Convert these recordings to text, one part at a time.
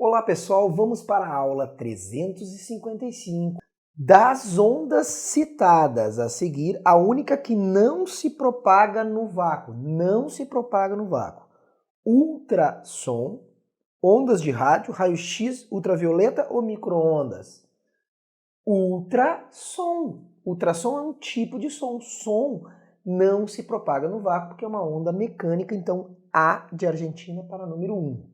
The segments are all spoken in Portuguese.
Olá pessoal, vamos para a aula 355. Das ondas citadas a seguir, a única que não se propaga no vácuo, ultrassom, ondas de rádio, raio-x, ultravioleta ou micro-ondas? Ultrassom. Ultrassom é um tipo de som. Som não se propaga no vácuo porque é uma onda mecânica, então A de Argentina para número 1.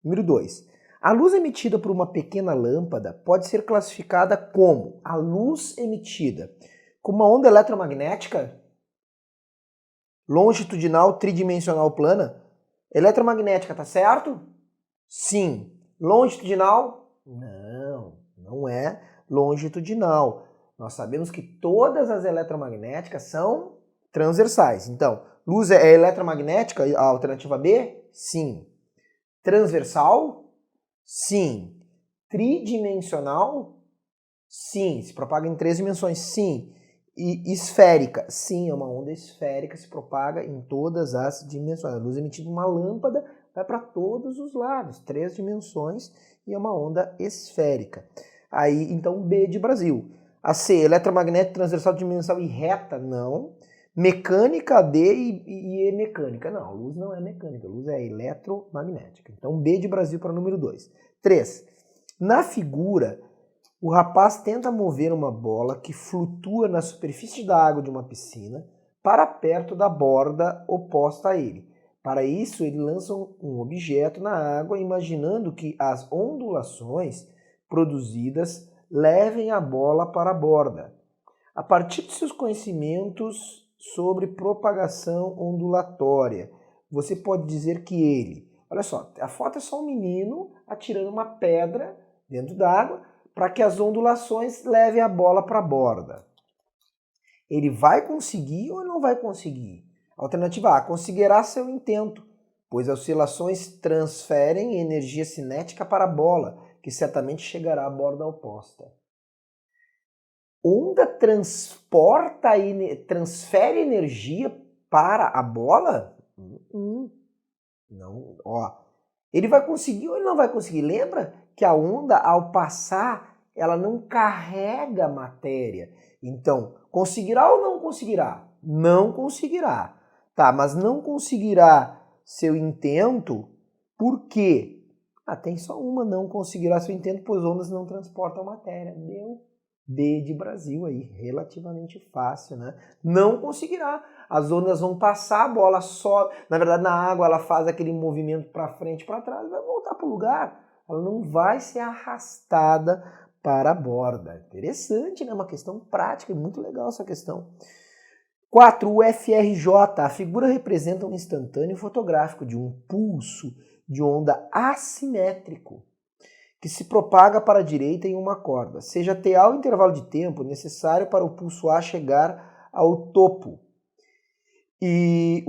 Número 2. A luz emitida por uma pequena lâmpada pode ser classificada como a luz emitida como uma onda eletromagnética longitudinal tridimensional plana. Eletromagnética, tá certo? Sim. Longitudinal? Não é longitudinal. Nós sabemos que todas as eletromagnéticas são transversais. Então, luz é eletromagnética, a alternativa B? Sim. Transversal? Sim. Tridimensional? Sim. Se propaga em 3 dimensões? Sim. E esférica? Sim, é uma onda esférica, se propaga em todas as dimensões. A luz emitida por uma lâmpada vai para todos os lados, 3 dimensões, e é uma onda esférica. Aí, então, B de Brasil. A C, eletromagnética, transversal, dimensão e reta? Não. Mecânica, D e E mecânica. Não, a luz não é mecânica, a luz é eletromagnética. Então, B de Brasil para o número 2. 3. Na figura, o rapaz tenta mover uma bola que flutua na superfície da água de uma piscina para perto da borda oposta a ele. Para isso, ele lança um objeto na água, imaginando que as ondulações produzidas levem a bola para a borda. A partir de seus conhecimentos sobre propagação ondulatória, você pode dizer que ele... Olha só, a foto é só um menino atirando uma pedra dentro d'água para que as ondulações levem a bola para a borda. Ele vai conseguir ou não vai conseguir? Alternativa A, conseguirá seu intento, pois as oscilações transferem energia cinética para a bola, que certamente chegará à borda oposta. Onda transfere energia para a bola? Não, ó. Ele vai conseguir ou ele não vai conseguir? Lembra que a onda, ao passar, ela não carrega matéria. Então, conseguirá ou não conseguirá? Não conseguirá. Tá, mas não conseguirá seu intento, por quê? Tem só uma, não conseguirá seu intento, pois ondas não transportam matéria. Deu B de Brasil aí, relativamente fácil, né? Não conseguirá. As ondas vão passar, a bola sobe. Na verdade, na água ela faz aquele movimento para frente, para trás, vai voltar para o lugar. Ela não vai ser arrastada para a borda. Interessante, né? Uma questão prática, muito legal essa questão. 4. O FRJ. A figura representa um instantâneo fotográfico de um pulso de onda assimétrico que se propaga para a direita em uma corda, seja TA o intervalo de tempo necessário para o pulso A chegar ao topo, e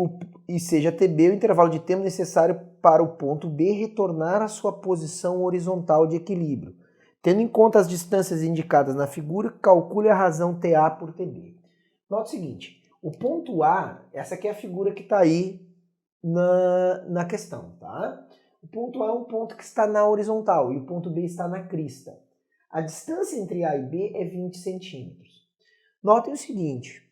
seja TB o intervalo de tempo necessário para o ponto B retornar à sua posição horizontal de equilíbrio. Tendo em conta as distâncias indicadas na figura, calcule a razão TA por TB. Nota o seguinte, o ponto A, essa aqui é a figura que está aí na questão, tá? O ponto A é um ponto que está na horizontal e o ponto B está na crista. A distância entre A e B é 20 centímetros. Notem o seguinte,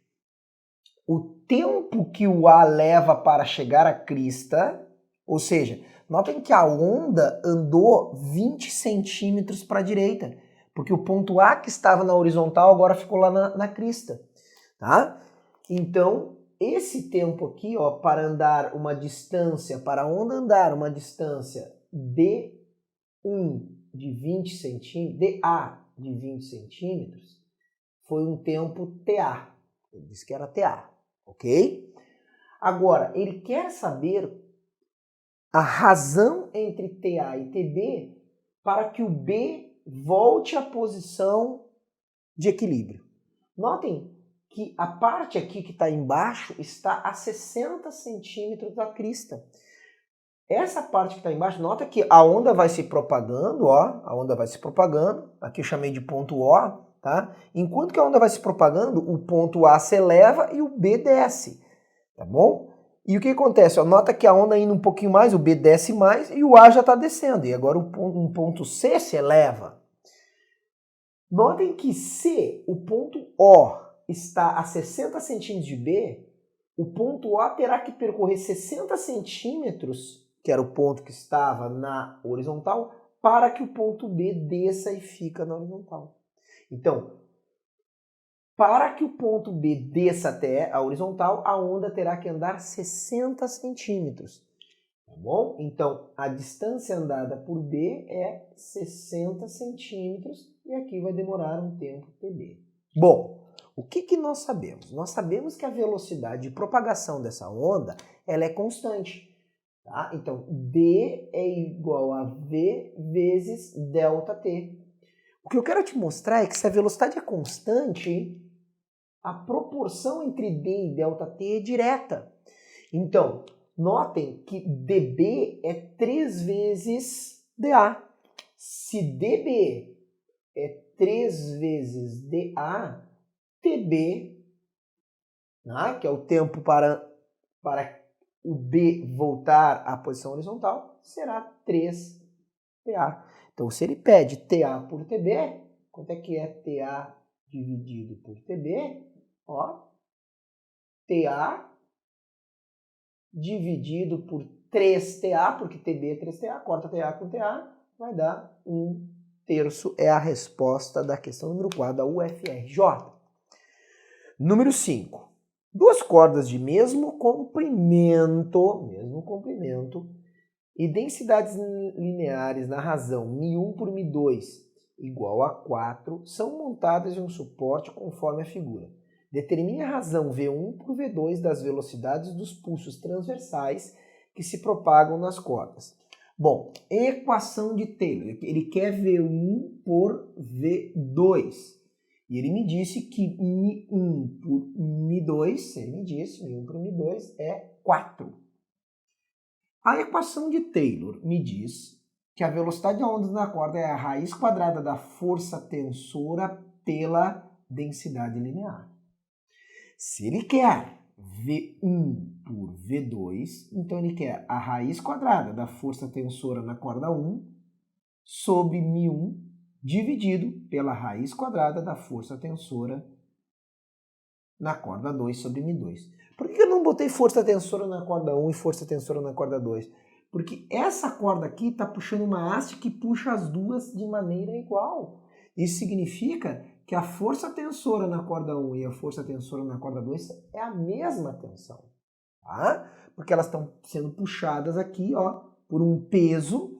o tempo que o A leva para chegar à crista, ou seja, notem que a onda andou 20 centímetros para a direita, porque o ponto A que estava na horizontal agora ficou lá na crista. Tá? Então, esse tempo aqui, ó, para andar uma distância, para a onda andar uma distância D1 de 20 centímetros, DA de 20 centímetros, foi um tempo TA. Ele disse que era TA, ok? Agora, ele quer saber a razão entre TA e TB para que o B volte à posição de equilíbrio. Notem que a parte aqui que está embaixo está a 60 centímetros da crista. Essa parte que está embaixo, nota que a onda vai se propagando, ó, a onda vai se propagando, aqui eu chamei de ponto O, tá? Enquanto que a onda vai se propagando, o ponto A se eleva e o B desce, tá bom? e o que acontece? Ó, nota que a onda indo um pouquinho mais, o B desce mais e o A já está descendo. E agora um ponto C se eleva. Notem que se o ponto O está a 60 centímetros de B, o ponto O terá que percorrer 60 centímetros, que era o ponto que estava na horizontal, para que o ponto B desça e fica na horizontal. Então, para que o ponto B desça até a horizontal, a onda terá que andar 60 centímetros. Tá bom? Então, a distância andada por B é 60 centímetros e aqui vai demorar um tempo TB. Bom, o que nós sabemos? Nós sabemos que a velocidade de propagação dessa onda ela é constante. Tá? Então, D é igual a V vezes ΔT. O que eu quero te mostrar é que se a velocidade é constante, a proporção entre D e ΔT é direta. Então, notem que dB é 3 vezes dA. Se dB é 3 vezes dA, TB, né, que é o tempo para o B voltar à posição horizontal, será 3 TA. Então, se ele pede TA por TB, quanto é que é TA dividido por TB? Ó, TA dividido por 3TA, porque TB é 3TA, corta TA com TA, vai dar 1/3. É a resposta da questão número 4 da UFRJ. Número 5. Duas cordas de mesmo comprimento e densidades lineares na razão μ1 por μ2 igual a 4 são montadas em um suporte conforme a figura. Determine a razão V1 por V2 das velocidades dos pulsos transversais que se propagam nas cordas. Bom, equação de Taylor, ele quer V1 por V2. E ele me disse que μ1 por μ2, ele me disse, μ1 por μ2 é 4. A equação de Taylor me diz que a velocidade da onda na corda é a raiz quadrada da força tensora pela densidade linear. Se ele quer V1 por V2, então ele quer a raiz quadrada da força tensora na corda 1 sobre μ1 dividido pela raiz quadrada da força tensora na corda 2 sobre μ2. Por que eu não botei força tensora na corda 1 e força tensora na corda 2? Porque essa corda aqui está puxando uma haste que puxa as duas de maneira igual. Isso significa que a força tensora na corda 1 e a força tensora na corda 2 é a mesma tensão. Tá? Porque elas estão sendo puxadas aqui, ó, por um peso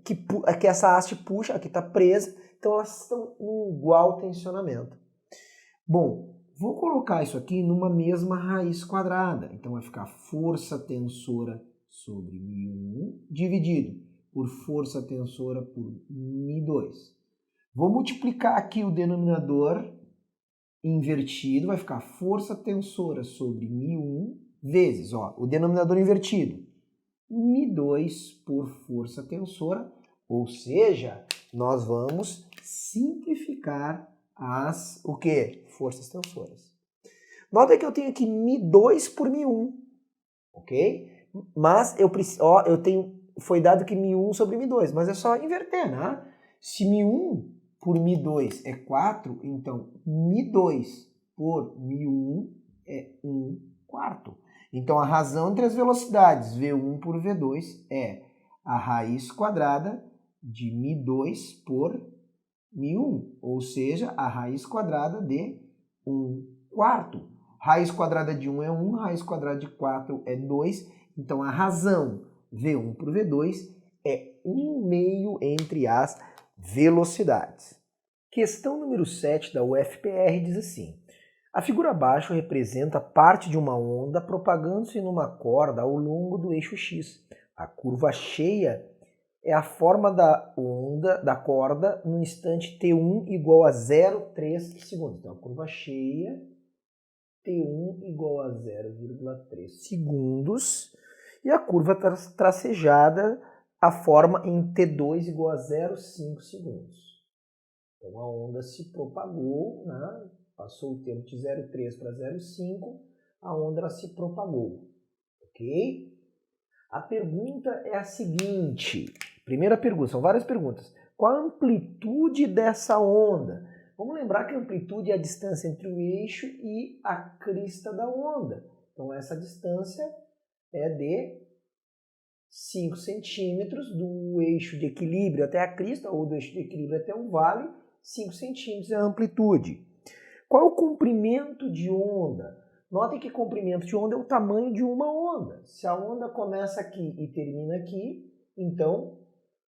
que essa haste puxa, aqui está presa, então elas estão em igual tensionamento. Bom, vou colocar isso aqui numa mesma raiz quadrada. Então vai ficar força tensora sobre μ1 dividido por força tensora por μ2. Vou multiplicar aqui o denominador invertido, vai ficar força tensora sobre μ1 vezes, ó, o denominador invertido, μ2 por força tensora, ou seja, nós vamos simplificar o quê? Forças tensoras. Nota que eu tenho aqui μ2 por μ1, ok? Mas foi dado que μ1 sobre μ2, mas é só inverter, né? Se μ1 por μ2 é 4, então μ2 por μ1 é 1/4. Então a razão entre as velocidades V1 por V2 é a raiz quadrada de μ2 por μ1, ou seja, a raiz quadrada de 1/4. Raiz quadrada de 1 é 1, raiz quadrada de 4 é 2, então a razão V1 por V2 é 1/2 entre as velocidades. Questão número 7 da UFPR diz assim: a figura abaixo representa parte de uma onda propagando-se numa corda ao longo do eixo X. A curva cheia é a forma da onda, da corda, no instante T1 igual a 0,3 segundos. Então, a curva cheia, T1 igual a 0,3 segundos. E a curva tracejada, a forma em T2 igual a 0,5 segundos. Então, a onda se propagou, né? Passou o tempo de 0,3 para 0,5, a onda se propagou. ok? A pergunta é a seguinte, primeira pergunta, são várias perguntas. Qual a amplitude dessa onda? Vamos lembrar que a amplitude é a distância entre o eixo e a crista da onda. Então essa distância é de 5 centímetros do eixo de equilíbrio até a crista, ou do eixo de equilíbrio até o vale, 5 centímetros é a amplitude. Qual é o comprimento de onda? Notem que comprimento de onda é o tamanho de uma onda. Se a onda começa aqui e termina aqui, então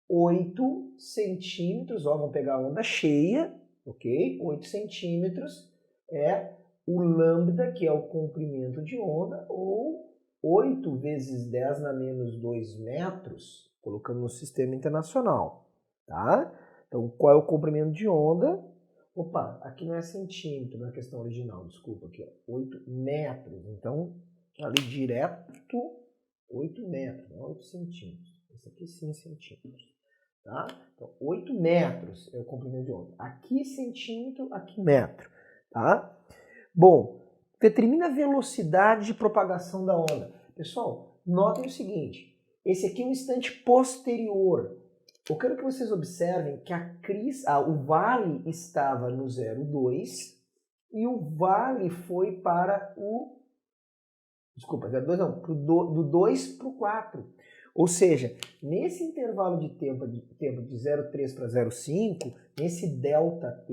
8 centímetros, vamos pegar a onda cheia, ok? 8 centímetros é o lambda, que é o comprimento de onda, ou 8 vezes 10 na menos 2 metros, colocando no sistema internacional, tá? Então, qual é o comprimento de onda? Opa, aqui não é centímetro na questão original, desculpa, aqui, ó, 8 metros. Então, ali direto, 8 metros, não 8 centímetros. Esse aqui sim centímetros, tá? Então, 8 metros é o comprimento de onda. Aqui centímetro, aqui metro, tá? Bom, determina a velocidade de propagação da onda. Pessoal, notem o seguinte, esse aqui é um instante posterior. Eu quero que vocês observem que o vale estava no 0,2 e o vale foi para o... Desculpa, 0,2 não, do 2 para o 4. Ou seja, nesse intervalo de tempo de 0,3 para 0,5, nesse ΔT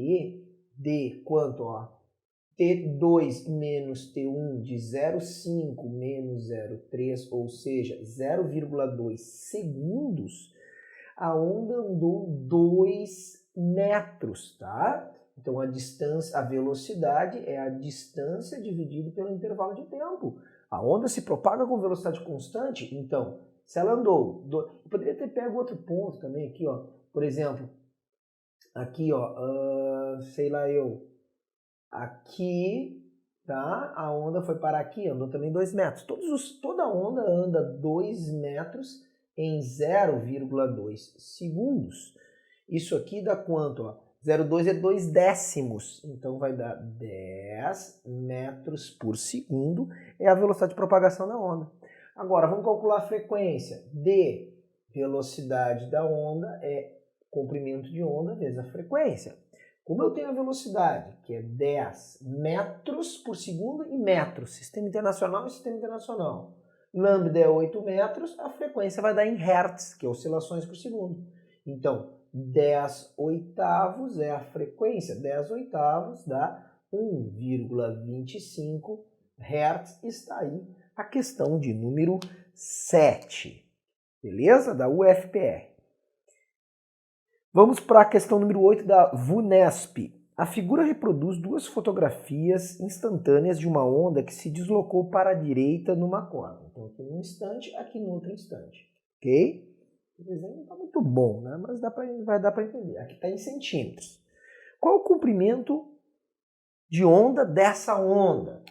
de quanto? Ó, T2 menos T1 de 0,5 menos 0,3, ou seja, 0,2 segundos, a onda andou 2 metros, tá? Então a distância, a velocidade é a distância dividido pelo intervalo de tempo. A onda se propaga com velocidade constante, então, se ela andou... Eu poderia ter pego outro ponto também aqui, ó. Por exemplo, aqui, ó, sei lá eu, aqui, tá? A onda foi parar aqui, andou também 2 metros. Toda onda anda 2 metros em 0,2 segundos. Isso aqui dá quanto? 0,2 é 2 décimos, então vai dar 10 metros por segundo, é a velocidade de propagação da onda. Agora, vamos calcular a frequência. D, velocidade da onda, é comprimento de onda vezes a frequência. Como eu tenho a velocidade, que é 10 metros por segundo e metros, sistema internacional e sistema internacional. Lambda é 8 metros, a frequência vai dar em hertz, que é oscilações por segundo. Então, 10 oitavos é a frequência, 10 oitavos dá 1,25 Hz, está aí a questão de número 7, beleza? Da UFPR. Vamos para a questão número 8 da VUNESP. A figura reproduz duas fotografias instantâneas de uma onda que se deslocou para a direita numa corda. Então, aqui num instante, aqui no outro instante. Ok? O desenho não está muito bom, né? Mas vai dar para entender. Aqui está em centímetros. Qual o comprimento de onda dessa onda?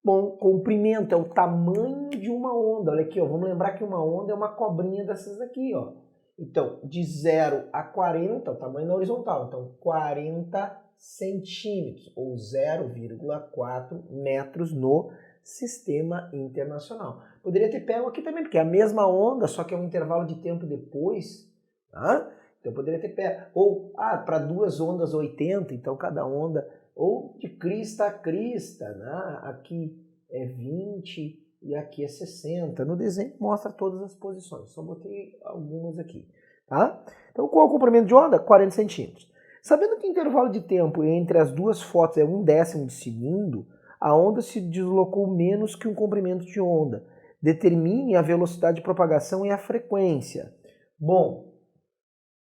Bom, comprimento é o tamanho de uma onda. Olha aqui, ó, vamos lembrar que uma onda é uma cobrinha dessas aqui, ó. Então, de 0 a 40, o tamanho na horizontal. Então, 40 centímetros, ou 0,4 metros no sistema internacional. Poderia ter pego aqui também, porque é a mesma onda, só que é um intervalo de tempo depois. Tá? Então, poderia ter pego. Ou, para duas ondas 80, então cada onda... Ou de crista a crista, né? Aqui é 20 e aqui é 60. No desenho mostra todas as posições, só botei algumas aqui. Tá? Então qual é o comprimento de onda? 40 centímetros. Sabendo que o intervalo de tempo entre as duas fotos é 1/10 de segundo, a onda se deslocou menos que um comprimento de onda. Determine a velocidade de propagação e a frequência. Bom,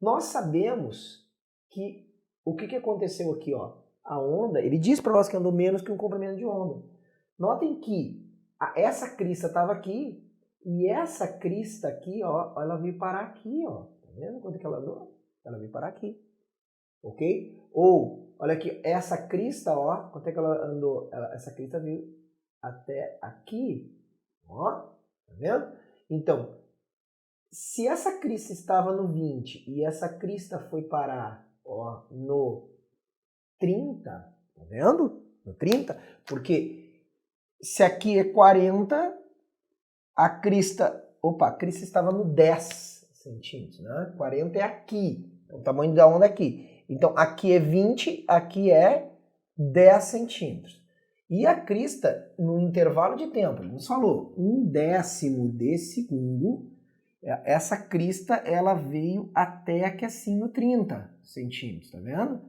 nós sabemos que o que aconteceu aqui, ó? A onda, ele diz para nós que andou menos que um comprimento de onda. Notem que essa crista estava aqui e essa crista aqui, ó, ela veio parar aqui, ó. Tá vendo quanto que ela andou? Ela veio parar aqui, ok? Ou, olha aqui, essa crista, ó, quanto é que ela andou? Essa crista veio até aqui, ó, tá vendo? Então, se essa crista estava no 20 e essa crista foi parar, ó, no 30, tá vendo? No 30, porque se aqui é 40, A crista estava no 10 centímetros, né? 40 é aqui, o tamanho da onda aqui. Então aqui é 20, aqui é 10 centímetros. E a crista, no intervalo de tempo, ele nos falou, 1/10 de segundo, essa crista ela veio até aqui assim no 30 centímetros, tá vendo?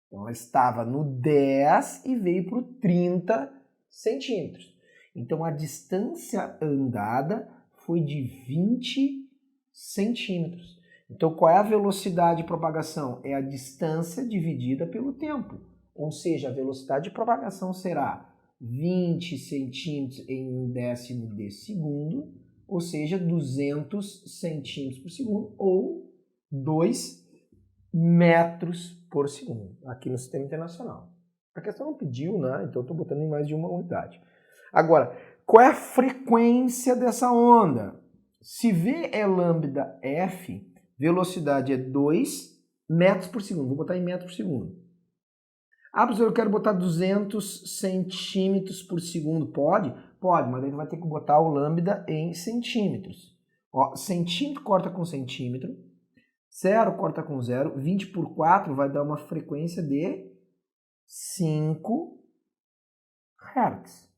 Então ela estava no 10 e veio para o 30 centímetros. Então a distância andada foi de 20 centímetros. Então qual é a velocidade de propagação? É a distância dividida pelo tempo. Ou seja, a velocidade de propagação será 20 centímetros em 1/10 de segundo, ou seja, 200 centímetros por segundo, ou 2 metros por segundo, aqui no Sistema Internacional. A questão não pediu, né? Então eu estou botando em mais de uma unidade. Agora, qual é a frequência dessa onda? Se V é lambda F, velocidade é 2 metros por segundo. Vou botar em metros por segundo. Ah, professor, eu quero botar 200 centímetros por segundo. Pode? Pode, mas aí vai ter que botar o lambda em centímetros. Ó, centímetro corta com centímetro, 0 corta com 0, 20 por 4 vai dar uma frequência de 5 Hz.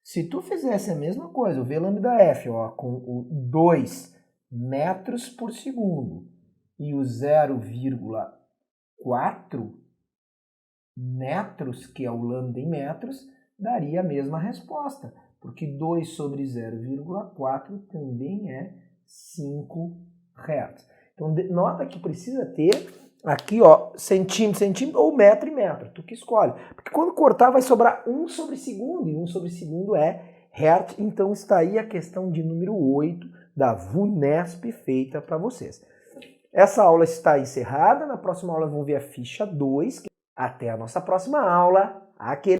Se tu fizesse a mesma coisa, o V lambda F, ó, com o 2 metros por segundo e o 0,4 metros, que é o lambda em metros, daria a mesma resposta, porque 2 sobre 0,4 também é 5 Hz. Então, nota que precisa ter aqui, ó, centímetro ou metro e metro, tu que escolhe. Porque quando cortar vai sobrar 1 sobre segundo, e 1 sobre segundo é Hertz. Então está aí a questão de número 8 da VUNESP feita para vocês. Essa aula está encerrada, na próxima aula vamos ver a ficha 2. Até a nossa próxima aula. Aquele